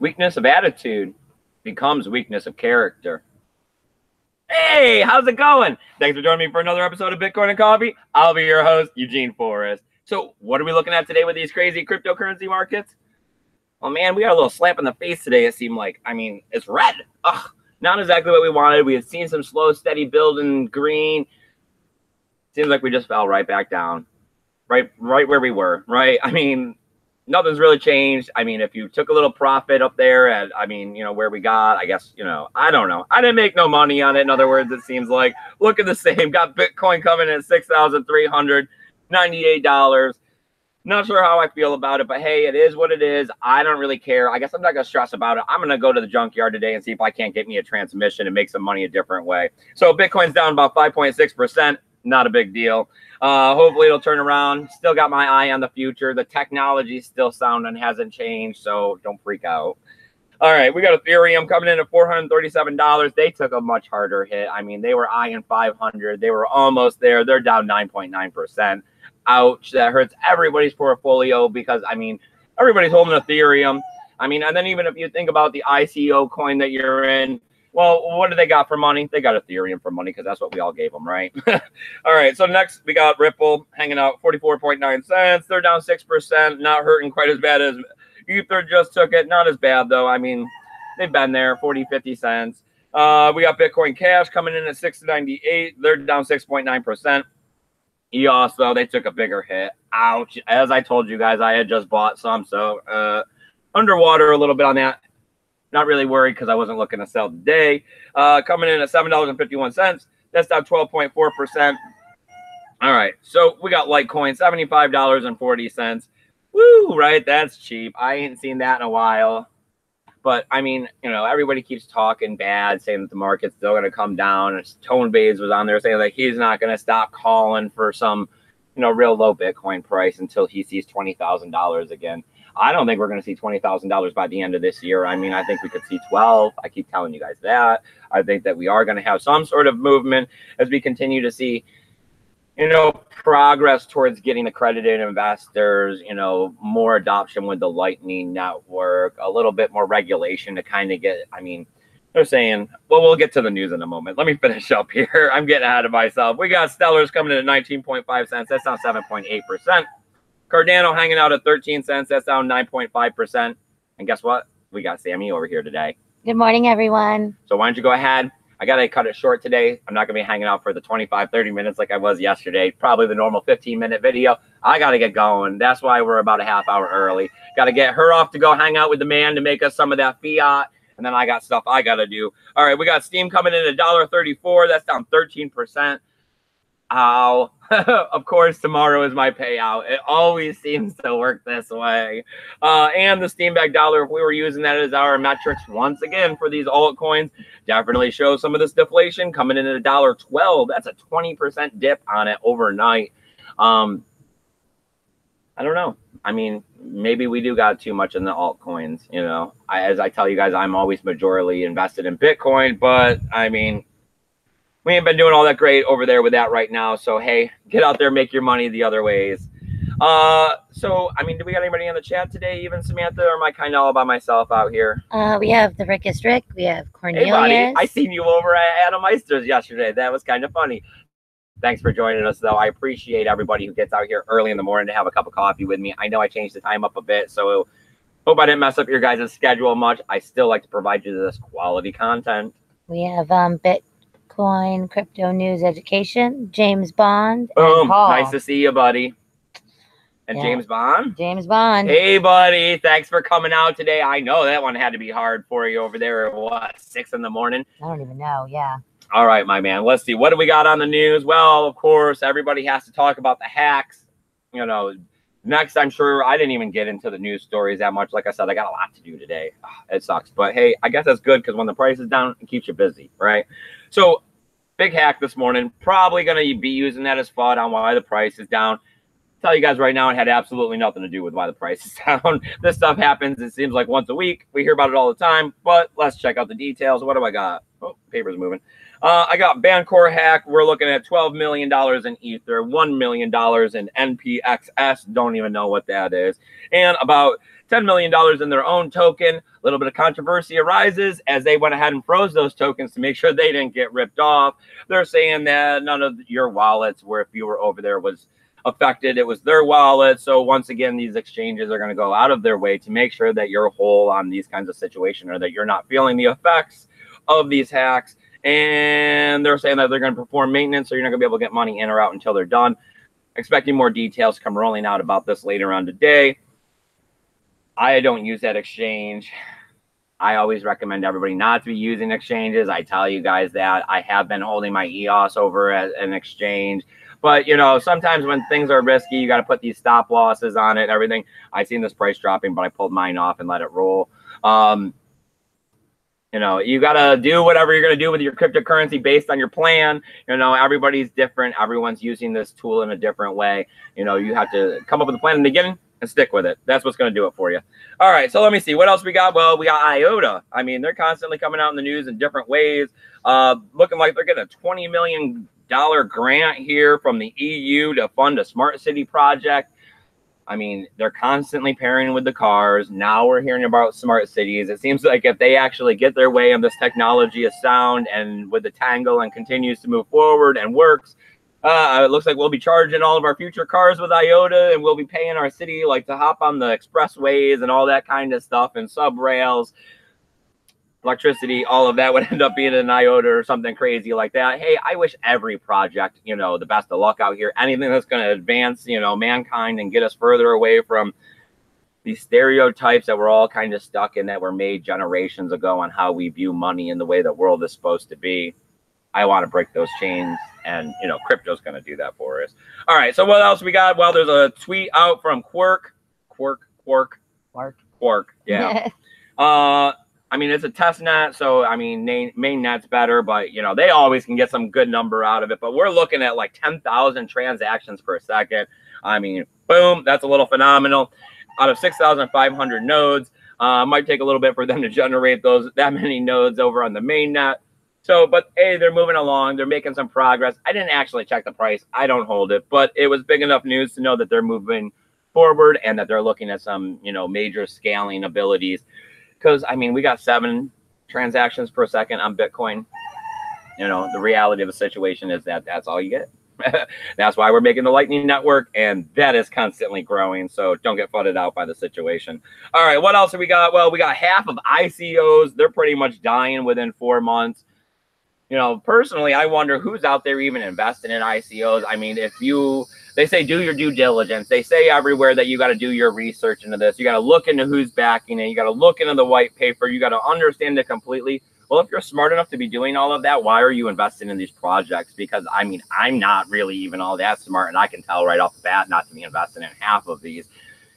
Weakness of attitude becomes weakness of character. Hey, how's it going? Thanks for joining me for another episode of Bitcoin and Coffee. I'll be your host, Eugene Forrest. So what are we looking at today with these crazy cryptocurrency markets? Well, man, we got a little slap in the face today, it seemed like. I mean, it's red. Ugh, not exactly what we wanted. We had seen some slow, steady build in green. Seems like we just fell right back down. Right where we were, right? I mean, nothing's really changed. I mean, if you took a little profit up there at, I mean, where we got, I guess, I don't know. I didn't make no money on it. In other words, it seems like, look at the same. Got Bitcoin coming in at $6,398. Not sure how I feel about it, but hey, it is what it is. I don't really care. I guess I'm not going to stress about it. I'm going to go to the junkyard today and see if I can't get me a transmission and make some money a different way. So Bitcoin's down about 5.6%. Not a big deal. Hopefully it'll turn around. Still got my eye on the future. The technology's still sound and hasn't changed, so don't freak out. All right, we got Ethereum coming in at $437. They took a much harder hit. I mean, they were eyeing 500. They were almost there. They're down 9.9%. Ouch, that hurts everybody's portfolio because, I mean, everybody's holding Ethereum. I mean, and then even if you think about the ICO coin that you're in, well, what do they got for money? They got Ethereum for money because that's what we all gave them, right? All right, so next we got Ripple hanging out 44.9 cents. They're down 6%, not hurting quite as bad as Ether just took it. Not as bad, though. I mean, they've been there, 40, 50 cents. We got Bitcoin Cash coming in at 698. They're down 6.9%. EOS, though, they took a bigger hit. Ouch. As I told you guys, I had just bought some, so underwater a little bit on that. Not really worried because I wasn't looking to sell today. Coming in at $7.51. That's down 12.4%. All right, so we got Litecoin, $75.40. Woo, right? That's cheap. I ain't seen that in a while. But, I mean, everybody keeps talking bad, saying that the market's still going to come down. And Tone Bays was on there saying that he's not going to stop calling for some, real low Bitcoin price until he sees $20,000 again. I don't think we're going to see $20,000 by the end of this year. I mean, I think we could see 12. I keep telling you guys that. I think that we are going to have some sort of movement as we continue to see, progress towards getting accredited investors, more adoption with the Lightning Network, a little bit more regulation to kind of get, I mean, they're saying, well, we'll get to the news in a moment. Let me finish up here. I'm getting ahead of myself. We got Stellars coming in at 19.5 cents. That's down 7.8%. Cardano hanging out at 13 cents. That's down 9.5%. And guess what? We got Sammy over here today. Good morning, everyone. So why don't you go ahead? I got to cut it short today. I'm not going to be hanging out for the 25, 30 minutes like I was yesterday. Probably the normal 15-minute video. I got to get going. That's why we're about a half hour early. Got to get her off to go hang out with the man to make us some of that fiat. And then I got stuff I got to do. All right, we got Steam coming in at $1.34. That's down 13%. Ow. Of course, tomorrow is my payout. It always seems to work this way. And the Steam Back Dollar, if we were using that as our metrics once again for these altcoins, definitely shows some of this deflation coming in at $1.12. That's a 20% dip on it overnight. I don't know. I mean, maybe we do got too much in the altcoins. As I tell you guys, I'm always majorly invested in Bitcoin, but I mean, we ain't been doing all that great over there with that right now. So, hey, get out there, make your money the other ways. So, I mean, do we got anybody in the chat today, even Samantha, or am I kind of all by myself out here? We have the Rickest Rick. We have Cornelius. Hey, buddy. I seen you over at Adam Meister's yesterday. That was kind of funny. Thanks for joining us, though. I appreciate everybody who gets out here early in the morning to have a cup of coffee with me. I know I changed the time up a bit, so hope I didn't mess up your guys' schedule much. I still like to provide you this quality content. We have Bitcoin, Crypto News Education, James Bond, Boom. and Paul. Nice to see you, buddy. And yeah. James Bond? James Bond. Hey, buddy. Thanks for coming out today. I know that one had to be hard for you over there at, what, 6 in the morning? I don't even know. Yeah. All right, my man. Let's see. What do we got on the news? Well, of course, everybody has to talk about the hacks. Next, I'm sure I didn't even get into the news stories that much. Like I said, I got a lot to do today. It sucks. But, hey, I guess that's good because when the price is down, it keeps you busy, right? So, big hack this morning. Probably going to be using that as FUD on why the price is down. Tell you guys right now, it had absolutely nothing to do with why the price is down. This stuff happens, it seems like once a week. We hear about it all the time, but let's check out the details. What do I got? Oh, paper's moving. I got Bancor hack. We're looking at $12 million in Ether, $1 million in NPXS. Don't even know what that is. And about $10 million in their own token. A little bit of controversy arises as they went ahead and froze those tokens to make sure they didn't get ripped off. They're saying that none of your wallets, where if you were over there, was affected. It was their wallet. So once again, these exchanges are going to go out of their way to make sure that you're whole on these kinds of situations, or that you're not feeling the effects of these hacks. And they're saying that they're going to perform maintenance, so you're not going to be able to get money in or out until they're done. Expecting more details to come rolling out about this later on today. I don't use that exchange. I always recommend everybody not to be using exchanges. I tell you guys that. I have been holding my EOS over at an exchange. But, you know, sometimes when things are risky, you got to put these stop losses on it and everything. I've seen this price dropping, but I pulled mine off and let it roll. You know, you got to do whatever you're going to do with your cryptocurrency based on your plan. You know, everybody's different. Everyone's using this tool in a different way. You know, you have to come up with a plan in the beginning and stick with it. That's what's going to do it for you. All right, so let me see. What else we got? Well, we got IOTA. I mean, they're constantly coming out in the news in different ways. Looking like they're getting a $20 million grant here from the EU to fund a smart city project. I mean, they're constantly pairing with the cars. Now we're hearing about smart cities. It seems like if they actually get their way and this technology is sound and with the tangle and continues to move forward and works, it looks like we'll be charging all of our future cars with IOTA, and we'll be paying our city like to hop on the expressways and all that kind of stuff, and sub rails, electricity, all of that would end up being an IOTA or something crazy like that. Hey, I wish every project, you know, the best of luck out here. Anything that's going to advance, you know, mankind and get us further away from these stereotypes that we're all kind of stuck in, that were made generations ago, on how we view money and the way the world is supposed to be. I want to break those chains, and, you know, crypto's going to do that for us. All right, so what else we got? Well, there's a tweet out from Quark. Yeah. I mean, it's a test net, so, I mean, main net's better, but, you know, they always can get some good number out of it. But we're looking at like 10,000 transactions per second. I mean, boom, that's a little phenomenal. Out of 6,500 nodes, might take a little bit for them to generate that many nodes over on the main net. So, but hey, they're moving along. They're making some progress. I didn't actually check the price. I don't hold it, but it was big enough news to know that they're moving forward and that they're looking at some, you know, major scaling abilities. Because, I mean, we got 7 transactions per second on Bitcoin. You know, the reality of the situation is that that's all you get. That's why we're making the Lightning Network, and that is constantly growing. So don't get flooded out by the situation. All right, what else have we got? Well, we got half of ICOs. They're pretty much dying within 4 months. You know, personally, I wonder who's out there even investing in ICOs. I mean, they say do your due diligence. They say everywhere that you got to do your research into this. You got to look into who's backing it. You got to look into the white paper. You got to understand it completely. Well, if you're smart enough to be doing all of that, why are you investing in these projects? Because, I mean, I'm not really even all that smart, and I can tell right off the bat not to be investing in half of these.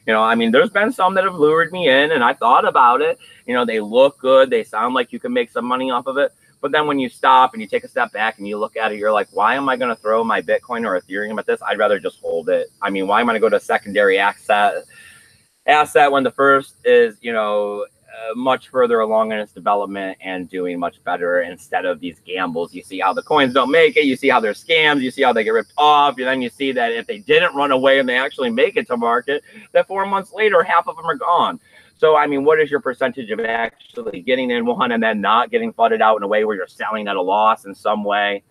You know, I mean, there's been some that have lured me in, and I thought about it. You know, they look good. They sound like you can make some money off of it. But then when you stop and you take a step back and you look at it, you're like, why am I going to throw my Bitcoin or Ethereum at this? I'd rather just hold it. I mean, why am I going to go to a secondary asset when the first is, you know, much further along in its development and doing much better instead of these gambles? You see how the coins don't make it. You see how they're scams. You see how they get ripped off. And then you see that if they didn't run away and they actually make it to market, that 4 months later, half of them are gone. So, I mean, what is your percentage of actually getting in one and then not getting flooded out in a way where you're selling at a loss in some way?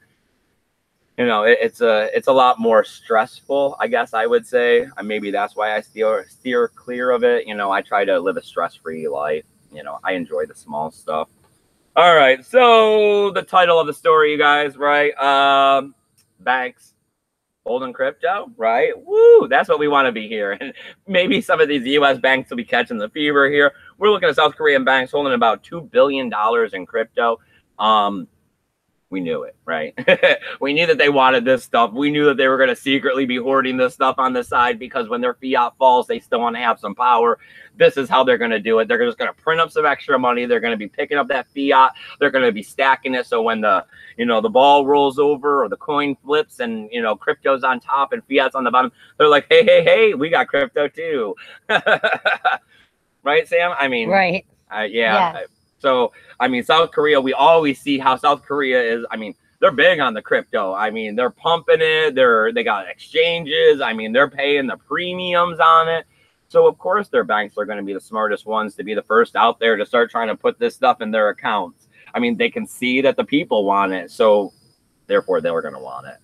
You know, it's a lot more stressful, I guess I would say. Maybe that's why I steer clear of it. You know, I try to live a stress-free life. You know, I enjoy the small stuff. All right, so the title of the story, you guys, right? Banks holding crypto, right? Woo, that's what we want to be here. And maybe some of these U.S. banks will be catching the fever here. We're looking at South Korean banks holding about $2 billion in crypto. We knew it, right? We knew that they wanted this stuff. We knew that they were going to secretly be hoarding this stuff on the side, because when their fiat falls, they still want to have some power. This is how they're going to do it. They're just going to print up some extra money. They're going to be picking up that fiat. They're going to be stacking it. So when the ball rolls over or the coin flips and, you know, crypto's on top and fiat's on the bottom, they're like, hey, we got crypto too. Right, Sam? I mean, right. Yeah. So, I mean, South Korea, we always see how South Korea is. I mean, they're big on the crypto. I mean, they're pumping it. They got exchanges. I mean, they're paying the premiums on it. So of course their banks are going to be the smartest ones to be the first out there to start trying to put this stuff in their accounts. I mean, they can see that the people want it, so therefore they're going to want it.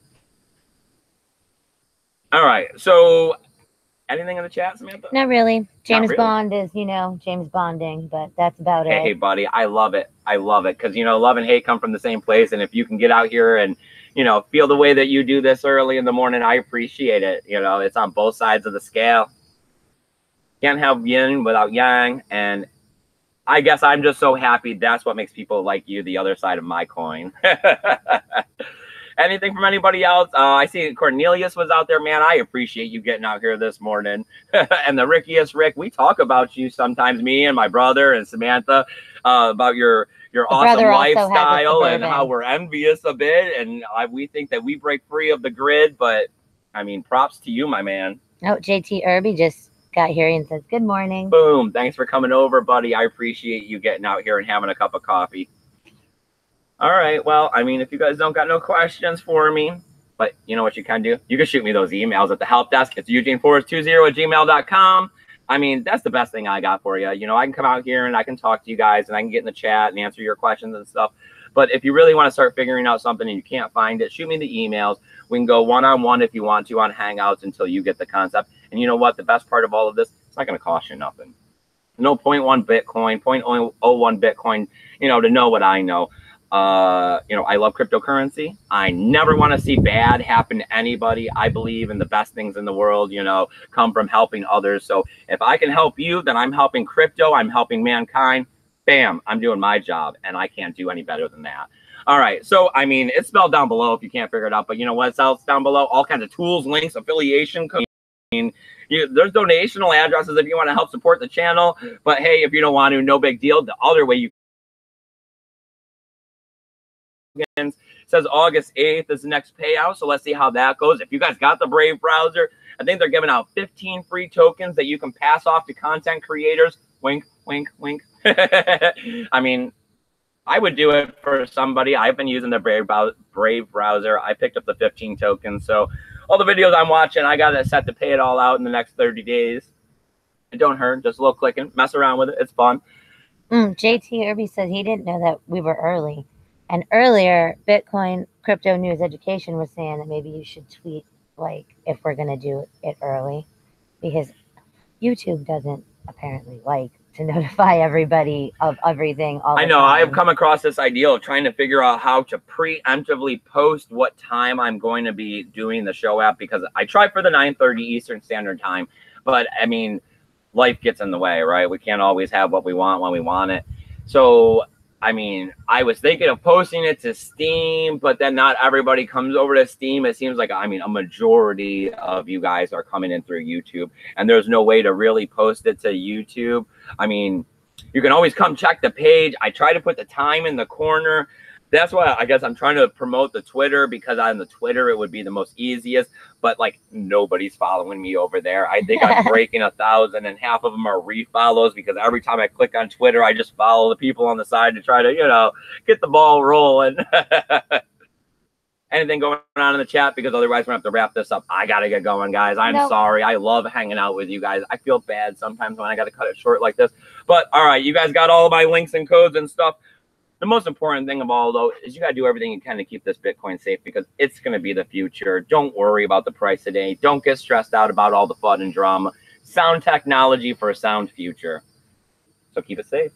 All right. So anything in the chat, Samantha? Not really. James really. Bond is, you know, James Bonding, but that's about it. Hey, buddy, I love it. I love it because, you know, love and hate come from the same place. And if you can get out here and, you know, feel the way that you do this early in the morning, I appreciate it. You know, it's on both sides of the scale. Can't have yin without yang. And I guess I'm just so happy. That's what makes people like you, the other side of my coin. Anything from anybody else? I see Cornelius was out there. Man, I appreciate you getting out here this morning. And the Rickiest Rick, we talk about you sometimes, me and my brother and Samantha, about your awesome lifestyle and how we're envious a bit. And we think that we break free of the grid. But, I mean, props to you, my man. Oh, JT Irby just got here and says, good morning. Boom. Thanks for coming over, buddy. I appreciate you getting out here and having a cup of coffee. All right. Well, I mean, if you guys don't got no questions for me, but you know what you can do? You can shoot me those emails at the help desk. It's eugeneforrest20@gmail.com. I mean, that's the best thing I got for you. You know, I can come out here and I can talk to you guys and I can get in the chat and answer your questions and stuff. But if you really want to start figuring out something and you can't find it, shoot me the emails. We can go one-on-one if you want to on Hangouts until you get the concept. And you know what? The best part of all of this, it's not going to cost you nothing. No 0.1 Bitcoin, 0.01 Bitcoin, you know, to know what I know. You know, I love cryptocurrency. I never want to see bad happen to anybody. I believe in the best things in the world, you know, come from helping others. So if I can help you, then I'm helping crypto. I'm helping mankind. Bam, I'm doing my job, and I can't do any better than that. All right. So, I mean, it's spelled down below if you can't figure it out. But you know what else down below? All kinds of tools, links, affiliation. I mean, there's donational addresses if you want to help support the channel. But hey, if you don't want to, no big deal. The other way you says August 8th is the next payout. So let's see how that goes. If you guys got the Brave browser, I think they're giving out 15 free tokens that you can pass off to content creators. Wink, wink, wink. I mean, I would do it for somebody. I've been using the Brave browser. I picked up the 15 tokens. So all the videos I'm watching, I got it set to pay it all out in the next 30 days. It don't hurt. Just a little clicking. Mess around with it. It's fun. JT Irby says he didn't know that we were early. And earlier, Bitcoin Crypto News Education was saying that maybe you should tweet, like, if we're going to do it early. Because YouTube doesn't apparently like to notify everybody of everything all the time. I know. I've come across this idea of trying to figure out how to preemptively post what time I'm going to be doing the show at, because I tried for the 9:30 Eastern Standard Time. But, I mean, life gets in the way, right? We can't always have what we want when we want it. So, I mean, I was thinking of posting it to Steam, but then not everybody comes over to Steam. It seems like, I mean, a majority of you guys are coming in through YouTube, and there's no way to really post it to YouTube. I mean, you can always come check the page. I try to put the time in the corner. That's why I guess I'm trying to promote the Twitter, because on the Twitter, it would be the most easiest. But, like, nobody's following me over there. I think I'm breaking 1,000, and half of them are refollows, because every time I click on Twitter, I just follow the people on the side to try to, you know, get the ball rolling. Anything going on in the chat? Because otherwise we're going to have to wrap this up. I got to get going, guys. I'm sorry. I love hanging out with you guys. I feel bad sometimes when I got to cut it short like this. But, all right, you guys got all of my links and codes and stuff. The most important thing of all, though, is you got to do everything you can to keep this Bitcoin safe, because it's going to be the future. Don't worry about the price today. Don't get stressed out about all the fun and drama. Sound technology for a sound future. So keep it safe.